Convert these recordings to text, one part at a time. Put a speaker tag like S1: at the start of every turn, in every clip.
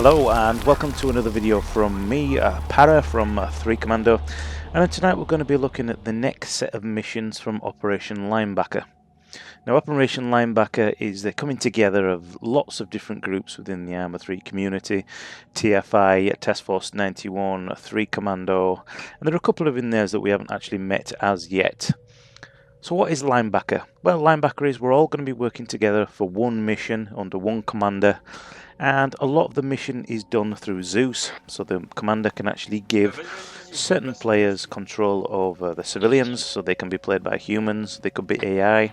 S1: Hello and welcome to another video from me, Para from 3 Commando, and tonight we're going to be looking at the next set of missions from Operation Linebacker. Now Operation Linebacker is the coming together of lots of different groups within the Arma 3 community, TFI, Task Force 91, 3 Commando, and there are a couple of in there that we haven't actually met as yet. So what is Linebacker? Well, Linebacker is we're all going to be working together for one mission under one commander, and a lot of the mission is done through Zeus, so the commander can actually give certain players control over the civilians, so they can be played by humans, they could be AI,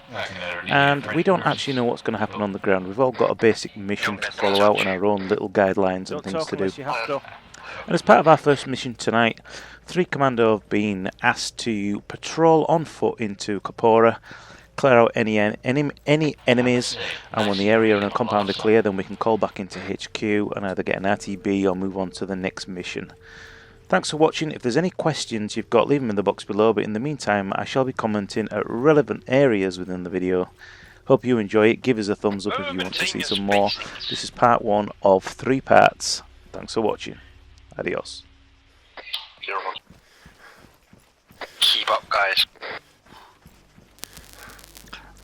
S1: and we don't actually know what's going to happen on the ground. We've all got a basic mission to follow out and our own little guidelines and things to do. And as part of our first mission tonight, 3 Commando have been asked to patrol on foot into Kapora, clear out any enemies, and when the area and the compound are clear, then we can call back into HQ and either get an RTB or move on to the next mission. Thanks for watching. If there's any questions you've got, leave them in the box below, but in the meantime I shall be commenting at relevant areas within the video. Hope you enjoy it. Give us a thumbs up if you want to see some more. This is part 1 of 3 parts. Thanks for watching. Adios.
S2: Keep up, guys.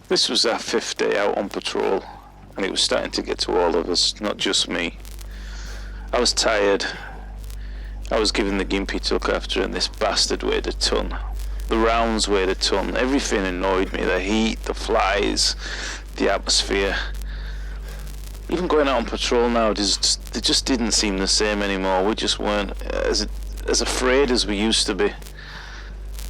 S3: This was our 5th day out on patrol, and it was starting to get to all of us, not just me. I was tired. I was giving the gimpy tuck after, and this bastard weighed a ton. The rounds weighed a ton. Everything annoyed me. The heat, the flies, the atmosphere. Even going out on patrol now, they just didn't seem the same anymore. We just weren't as afraid as we used to be.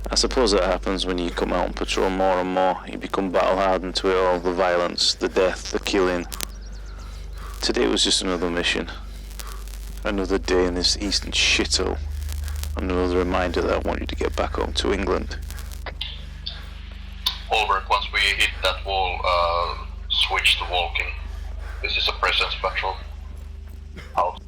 S3: I suppose that happens when you come out on patrol more and more. You become battle hardened to it all, the violence, the death, the killing. Today was just another mission. Another day in this eastern shithole. Another reminder that I want you to get back home to England.
S2: Over, once we hit that wall, switch to walking. This is a presence patrol. Out.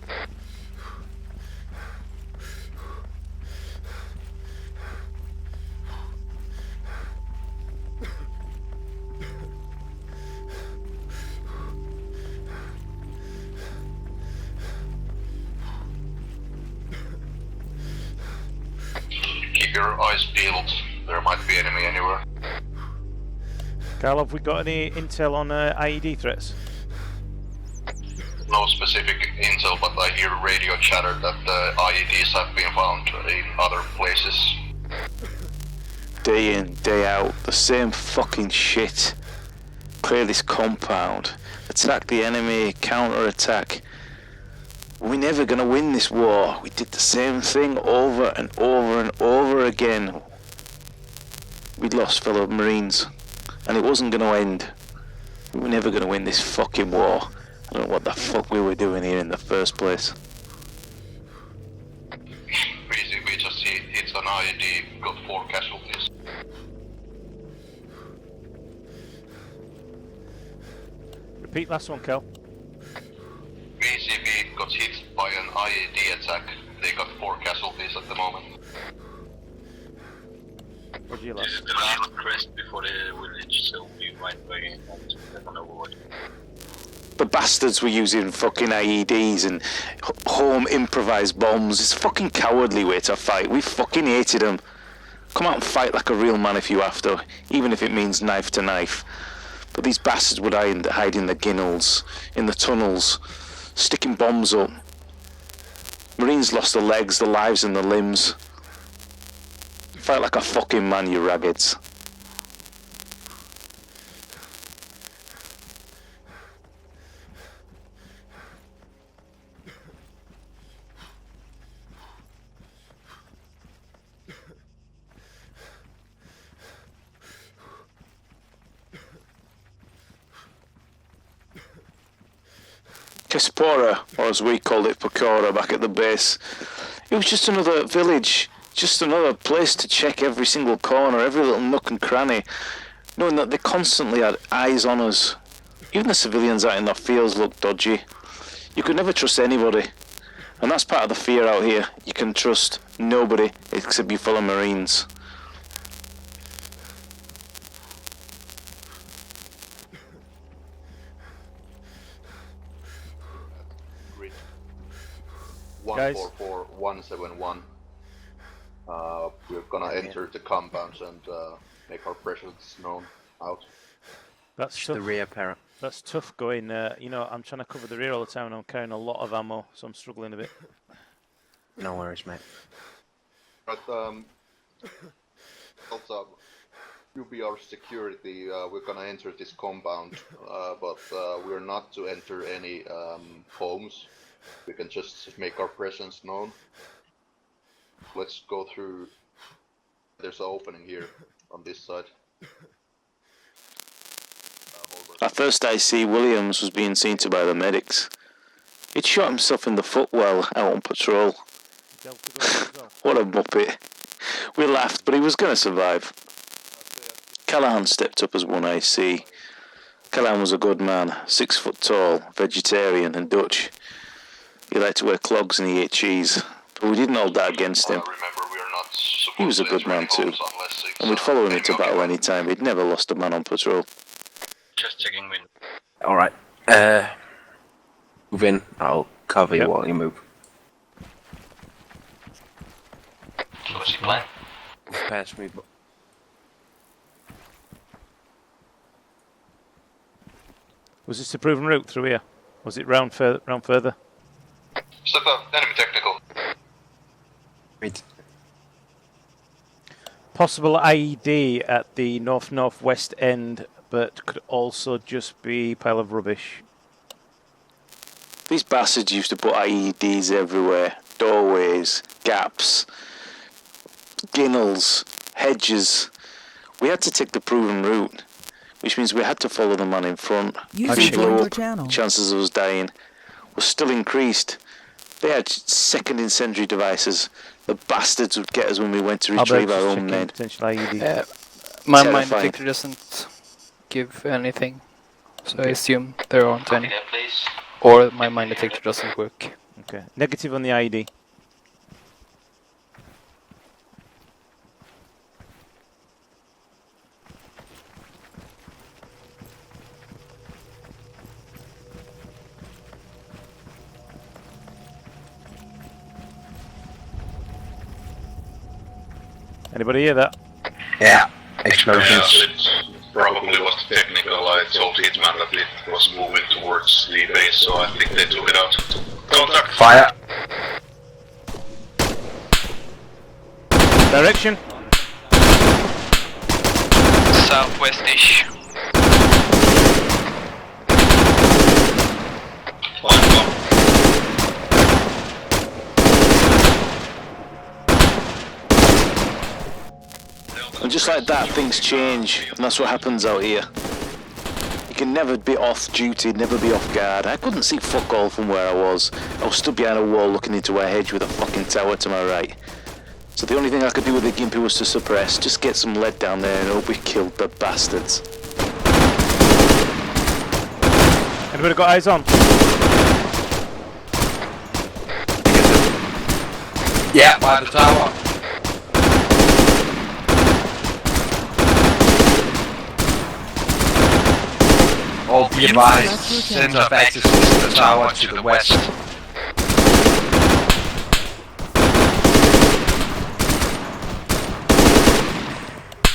S2: Keep your eyes peeled. There might be enemy anywhere.
S1: Carl, have we got any intel on IED threats?
S2: No specific intel, but I hear radio chatter that the IEDs have been found in other places.
S3: Day in, day out, the same fucking shit. Clear this compound. Attack the enemy, counter-attack. We're never gonna win this war. We did the same thing over and over and over again. We'd lost fellow Marines, and it wasn't gonna end. We were never gonna win this fucking war. I don't know what the fuck we were doing here in the first place.
S2: Easy, we just hit an IED, got 4 casualties.
S1: Repeat last one, Cal.
S2: BCB got hit by an IED attack. They got 4 casualties at the moment.
S1: What did you
S4: This
S1: last?
S4: is the last crest before the village, so we might be on overwatch.
S3: The bastards were using fucking IEDs and home improvised bombs. It's a fucking cowardly way to fight. We fucking hated them. Come out and fight like a real man if you have to, even if it means knife to knife. But these bastards would hide in the ginnels, in the tunnels, sticking bombs up. Marines lost the legs, the lives and the limbs. Fight like a fucking man, you ragheads. Kaspora, or as we called it, Pecora, back at the base. It was just another village, just another place to check every single corner, every little nook and cranny, knowing that they constantly had eyes on us. Even the civilians out in their fields looked dodgy. You could never trust anybody, and that's part of the fear out here. You can trust nobody except your fellow Marines.
S2: 144171. We're gonna enter the compounds and make our presence known out.
S1: That's tough.
S5: The rear parent.
S1: That's tough going. You know, I'm trying to cover the rear all the time and I'm carrying a lot of ammo, so I'm struggling a bit.
S5: No worries, mate.
S2: But also, you be our security. We're gonna enter this compound, but we're not to enter any homes. We can just make our presence known. Let's go through. There's an opening here on this side.
S3: At first I see Williams was being seen to by the medics. He'd shot himself in the foot while out on patrol. What a muppet. We laughed, but he was going to survive. Callahan stepped up as one I see. Callahan was a good man, 6 foot tall, vegetarian and Dutch. He liked to wear clogs and he ate cheese, but we didn't hold that against him. He was a good man too, and we'd follow him into battle any time. He'd never lost a man on patrol.
S4: Just checking wind.
S5: Alright. Move in. I'll cover you while you move.
S4: What's your plan?
S5: Pass me.
S1: Was this the proven route through here? Was it round further?
S2: Step up, enemy technical.
S5: Wait.
S1: Possible IED at the northwest end, but could also just be a pile of rubbish.
S3: These bastards used to put IEDs everywhere. Doorways, gaps, ginnels, hedges. We had to take the proven route, which means we had to follow the man in front. If we blew up, chances of us dying were still increased. They had second incendiary devices. The bastards would get us when we went to retrieve our own men.
S1: Potential IED.
S6: My
S3: Terrifying.
S6: mind detector doesn't give anything, so I assume there aren't any. Or my mind detector doesn't work.
S1: Okay. Negative on the IED. Anybody hear that?
S5: Yeah. Explosions.
S2: It probably was technical. I told Hitman that it was moving towards the base, so I think they took it out. Contact!
S5: Fire.
S1: Direction?
S6: Southwest-ish.
S3: And just like that, things change, and that's what happens out here. You can never be off duty, never be off guard. I couldn't see fuck all from where I was. I was stood behind a wall looking into a hedge with a fucking tower to my right. So the only thing I could do with the gimpy was to suppress, just get some lead down there and hope we killed the bastards.
S1: Anybody got eyes on?
S5: Yeah, by the tower. All be advised, center of access is the tower to the west.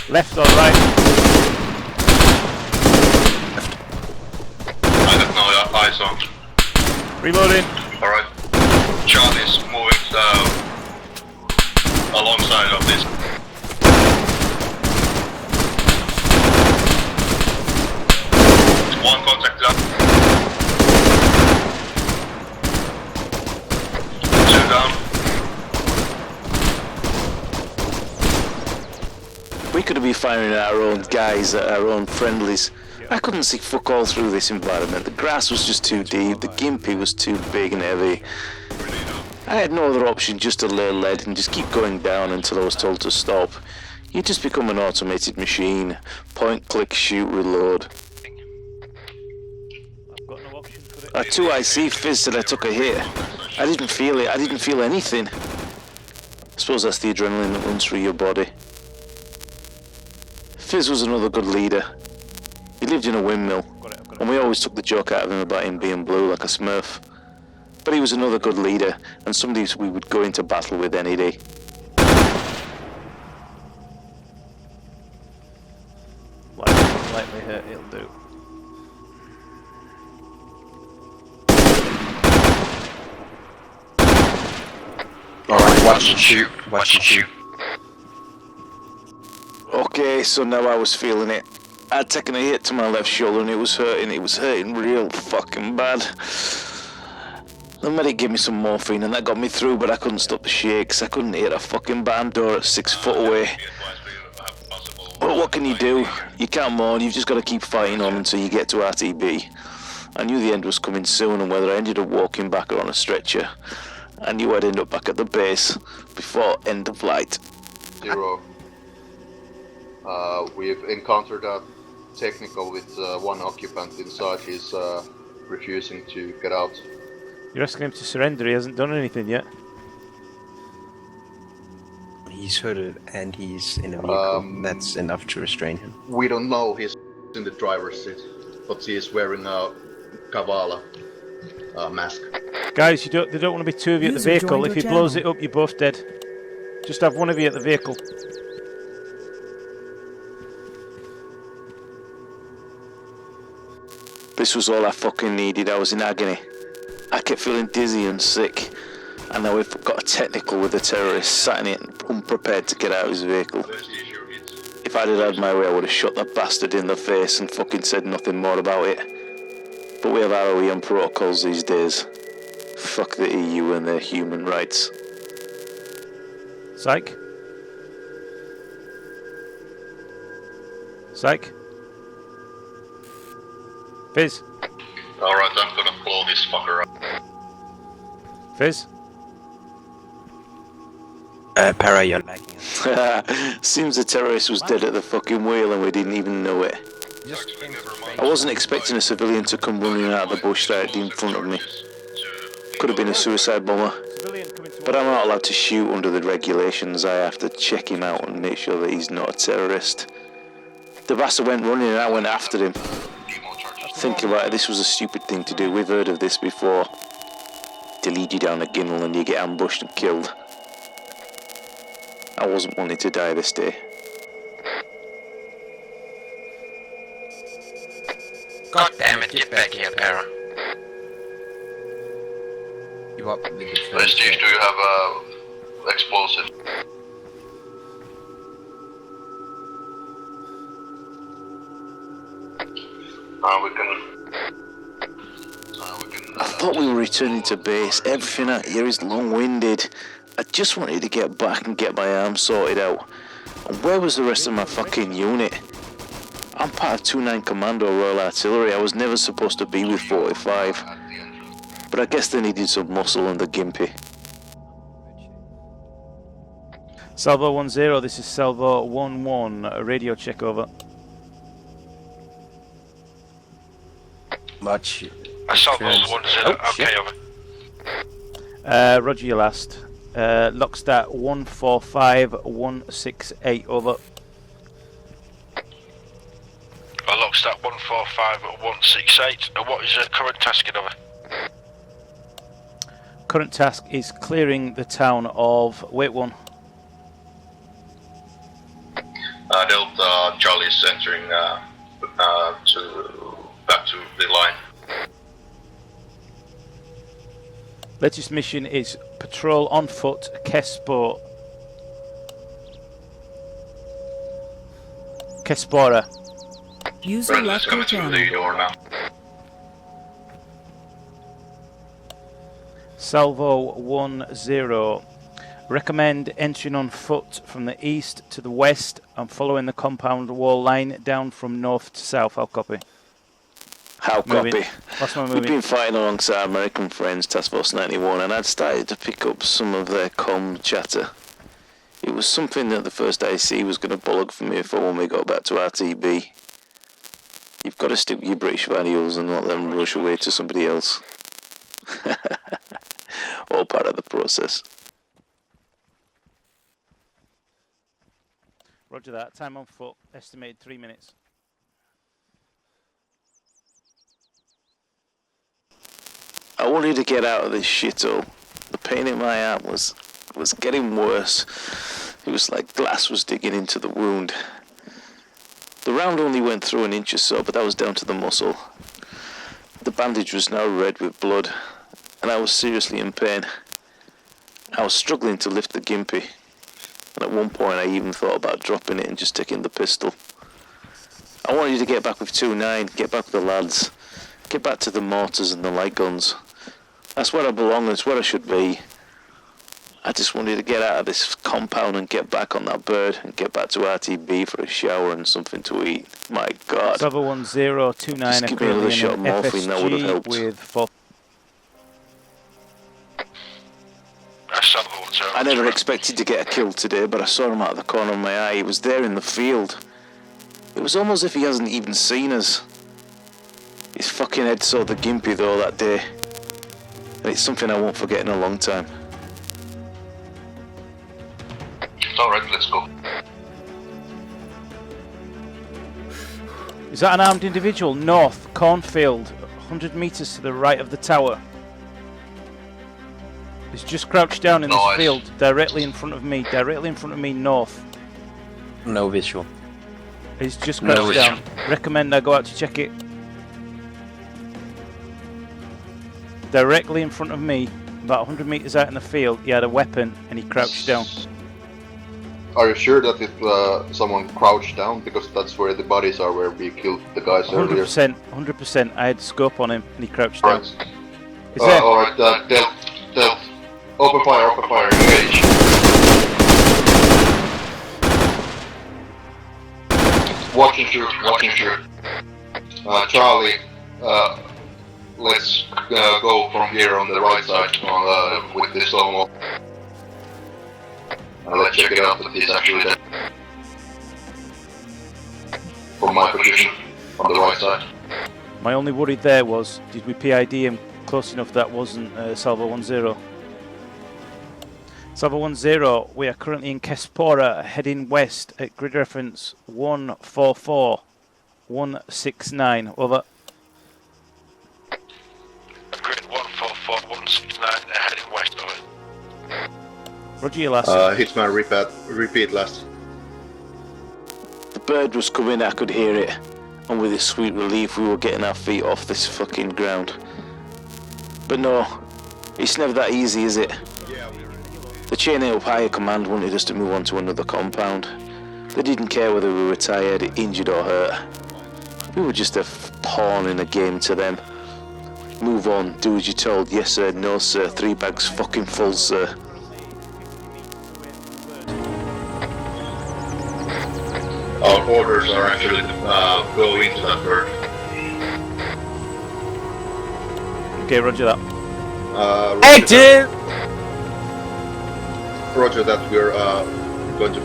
S1: Left or right?
S2: I have no eyes on.
S1: Reloading.
S2: Alright. Charlie's moving alongside of this. One contact up. 2 down.
S3: We could have been firing at our own guys, at our own friendlies. I couldn't see fuck all through this environment. The grass was just too deep, the gimpy was too big and heavy. I had no other option just to lay lead and just keep going down until I was told to stop. You just become an automated machine. Point, click, shoot, reload. At 2 IC Fizz said I took a hit. I didn't feel it, I didn't feel anything. I suppose that's the adrenaline that runs through your body. Fizz was another good leader. He lived in a windmill, and we always took the joke out of him about him being blue like a smurf. But he was another good leader, and somebody we would go into battle with any day.
S1: Lightly hurt, it'll do.
S5: Alright, watch and shoot. Watch and shoot.
S3: Okay, so now I was feeling it. I'd taken a hit to my left shoulder and it was hurting real fucking bad. The medic gave me some morphine and that got me through, but I couldn't stop the shakes. I couldn't hit a fucking barn door at 6 foot away. But what can you do? You can't mourn, you've just got to keep fighting on until you get to RTB. I knew the end was coming soon, and whether I ended up walking back or on a stretcher, I knew I'd end up back at the base before end of flight.
S2: 0. We've encountered a technical with one occupant inside. He's refusing to get out.
S1: You're asking him to surrender, he hasn't done anything yet.
S5: He's hooded and he's in a vehicle. That's enough to restrain him.
S2: We don't know, he's in the driver's seat, but he is wearing a Kavala mask.
S1: Guys, they don't want to be two of you at the vehicle. If he blows it up, you're both dead. Just have one of you at the vehicle.
S3: This was all I fucking needed. I was in agony. I kept feeling dizzy and sick. And now we've got a technical with a terrorist sat in it, unprepared to get out of his vehicle. If I'd had my way, I would have shot that bastard in the face and fucking said nothing more about it. But we have ROE and protocols these days. Fuck the EU and their human rights.
S1: Psych? Psych? Fizz?
S4: Alright, I'm gonna blow this fucker up.
S1: Fizz?
S5: Para, you're lagging.
S3: Seems the terrorist was dead at the fucking wheel and we didn't even know it. I wasn't expecting a civilian to come running out of the bush directly in front of me. Could have been a suicide bomber. But I'm not allowed to shoot under the regulations. I have to check him out and make sure that he's not a terrorist. The bastard went running and I went after him. Thinking about it, this was a stupid thing to do. We've heard of this before. They lead you down a ginnel and you get ambushed and killed. I wasn't wanting to die this day.
S5: God damn it, get back here, Para. You up with the
S4: Prestige, do you have explosive?
S3: I thought we were returning to base. Everything out here is long-winded. I just wanted to get back and get my arms sorted out. And where was the rest of my fucking unit? I'm part of 2-9 Commando Royal Artillery. I was never supposed to be with 45. But I guess they needed some muscle and the gimpy.
S1: Salvo 1-0, this is Salvo 1-1. Radio check over.
S5: much.
S4: I saw those 1-0. Okay, over.
S1: Roger, your last. Lockstat 145168, over.
S4: Lockstat 145-168. What is the current tasking, over?
S1: Current task is clearing the town of Wait One.
S4: Delta Charlie is entering back to the line.
S1: Latest mission is patrol on foot, Kespora.
S7: User left your
S4: Coming through the
S7: channel.
S4: door now.
S1: Salvo 10. Recommend entering on foot from the east to the west and following the compound wall line down from north to south. I'll copy.
S3: How
S1: Moving.
S3: copy?
S1: That's my
S3: We've
S1: moving.
S3: been fighting alongside American friends, Task Force 91, and I'd started to pick up some of their comm chatter. It was something that the first AC was going to bollock for me for when we got back to RTB. You've got to stick with your British values and not let them rush away to somebody else. All part of the process.
S1: Roger that. Time on foot. Estimated 3 minutes.
S3: I wanted to get out of this shithole. The pain in my arm was getting worse. It was like glass was digging into the wound. The round only went through an inch or so, but that was down to the muscle. The bandage was now red with blood, and I was seriously in pain. I was struggling to lift the gimpy, and at one point I even thought about dropping it and just taking the pistol. I wanted to get back with 2-9, get back with the lads, get back to the mortars and the light guns. That's where I belong, it's where I should be. I just wanted to get out of this compound and get back on that bird and get back to RTB for a shower and something to eat. My God.
S1: Server 1029
S3: Just give me another shot of morphine, that would have
S1: FSG
S3: helped.
S1: with 4.
S3: I never expected to get a kill today, but I saw him out of the corner of my eye. He was there in the field. It was almost as if he hasn't even seen us. His fucking head saw the gimpy though that day. And it's something I won't forget in a long time.
S2: Alright, let's go.
S1: Is that an armed individual? North, cornfield, 100 metres to the right of the tower. He's just crouched down in this
S2: Nice.
S1: field, directly in front of me, north.
S7: No visual.
S1: He's just
S7: No
S1: crouched
S7: visual.
S1: down. Recommend I go out to check it. Directly in front of me, about 100 metres out in the field, he had a weapon and he crouched down.
S2: Are you sure that someone crouched down? Because that's where the bodies are, where we killed the guys earlier.
S1: 100%. I had scope on him and he crouched down.
S2: Right.
S1: Is there?
S2: Alright, Delta. Open fire, engage. Watching shoot. Charlie, let's go from here on the right side with this slow-mo. Let's check it out if he's actually dead. From my position, on the right side.
S1: My only worry there was, did we PID him close enough that wasn't Salvo 10? Salvo 10, we are currently in Kespora, heading west at grid reference 144169. Over.
S4: Grid 144169, heading west of it.
S1: Roger your last.
S2: Hitman, repeat last.
S3: The bird was coming, I could hear it. And with this sweet relief, we were getting our feet off this fucking ground. But no, it's never that easy, is it? The chain up higher command wanted us to move on to another compound. They didn't care whether we were tired, injured or hurt. We were just a pawn in a game to them. Move on, do as you're told, yes sir, no sir, 3 bags fucking full sir.
S2: Our orders are actually go into that bird.
S1: Okay, roger that.
S7: Active!
S2: Roger that, we're going to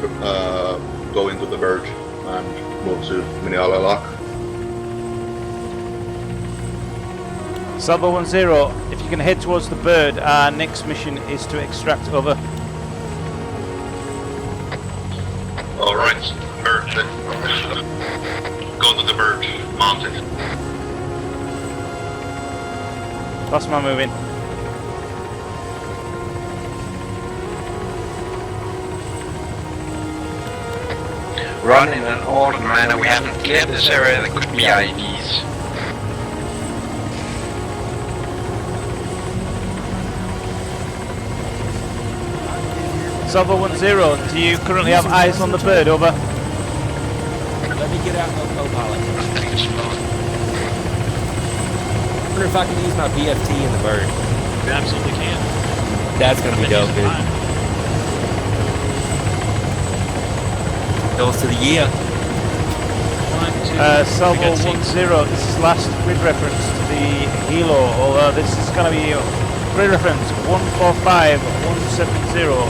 S2: go into the bird and move to Miniala Lock.
S1: Salvo 10, if you can head towards the bird, our next mission is to extract. Over.
S2: Alright, bird, go to the bird, mounted.
S1: Plasma moving.
S5: Run in an ordered manner. We haven't cleared this area. There could be IDs.
S1: Salvo 10, do you currently have eyes on the bird? Over.
S8: Let me get out no co-pilot.
S4: I think it's fine.
S8: I wonder if I can use my BFT in the bird.
S9: You absolutely can.
S8: That's gonna be dope, dude. Goes to the year.
S1: Salvo 10, this is last grid reference to the helo, although this is going to be grid reference 145170.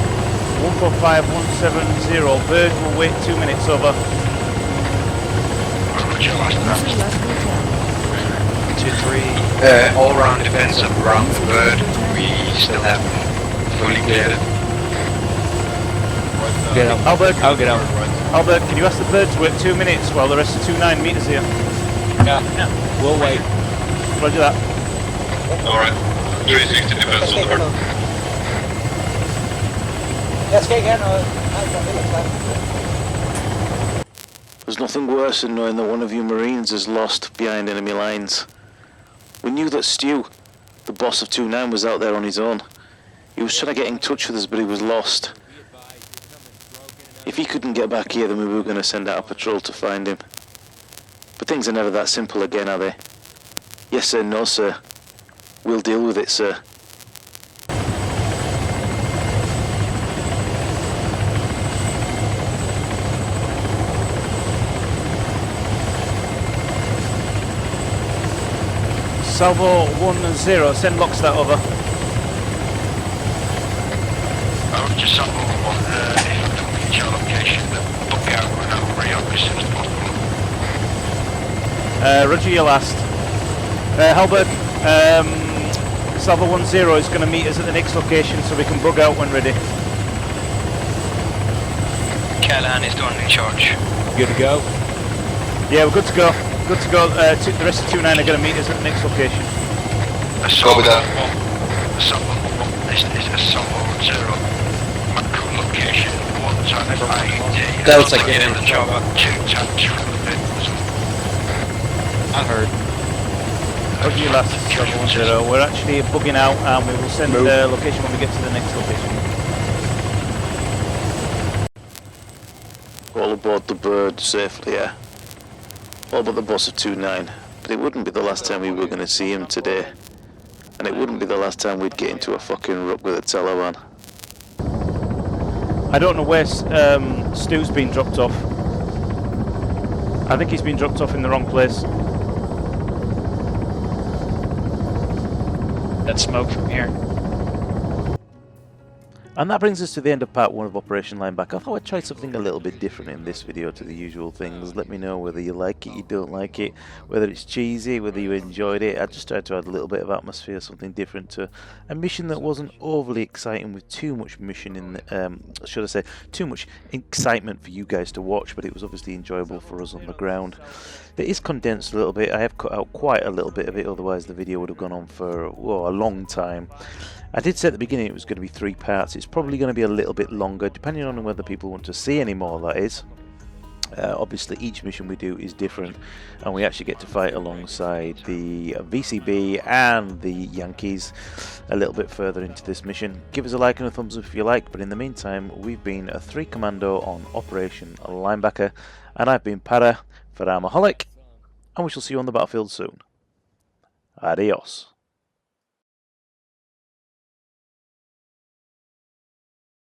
S1: 145170, bird will wait 2 minutes. Over.
S4: Roger, last time.
S5: 2-3. All round defensive around the bird. We still haven't fully cleared it.
S8: Get up.
S1: Albert,
S8: I'll get out.
S1: Albert, can you ask the bird to wait 2 minutes while the rest of 29 meters here?
S8: Yeah. We'll wait.
S1: Roger that.
S2: Alright.
S4: 360 defense on the bird.
S3: There's nothing worse than knowing that one of you Marines is lost behind enemy lines. We knew that Stu, the boss of 2-9, was out there on his own. He was trying to get in touch with us, but he was lost. If he couldn't get back here, then we were going to send out a patrol to find him. But things are never that simple again, are they? Yes sir, no sir. We'll deal with it, sir.
S1: Salvo 1-0, send Lockstart over.
S4: Just Salvo 1, if I don't reach your location, then book out and I'll re-up as soon as possible.
S1: Roger, your last. Halberg, Salvo 1-0 is going to meet us at the next location so we can bug out when ready.
S5: Callahan is done in charge.
S8: Good to go?
S1: Yeah, we're good to go. Good to go. The rest of 2-9 are going to meet us at the next location.
S2: Copy that.
S4: Salvo 1, this is a Salvo 0. Macro location 1 times IED.
S7: Delta,
S4: get in the job at 2 times from the pit.
S8: I heard.
S1: Roger, your last. Salvo 1-0. We're actually bugging out and we will send the location when we get to the next location.
S3: All aboard the bird safely, yeah. All but the boss of 2-9. But it wouldn't be the last time we were going to see him today. And it wouldn't be the last time we'd get into a fucking ruck with a Taliban.
S1: I don't know where Stu's been dropped off. I think he's been dropped off in the wrong place.
S6: That's smoke from here.
S1: And that brings us to the end of part 1 of Operation Linebacker. I thought I'd try something a little bit different in this video to the usual things. Let me know whether you like it, you don't like it, whether it's cheesy, whether you enjoyed it. I just tried to add a little bit of atmosphere, something different to a mission that wasn't overly exciting with too much mission in, should I say, too much excitement for you guys to watch, but it was obviously enjoyable for us on the ground. It is condensed a little bit. I have cut out quite a little bit of it, otherwise the video would have gone on for a long time. I did say at the beginning it was going to be 3 parts. It's probably going to be a little bit longer, depending on whether people want to see any more, that is. Obviously each mission we do is different, and we actually get to fight alongside the VCB and the Yankees a little bit further into this mission. Give us a like and a thumbs up if you like, but in the meantime we've been a 3 Commando on Operation Linebacker, and I've been Para for Armaholic, and we shall see you on the battlefield soon. Adios.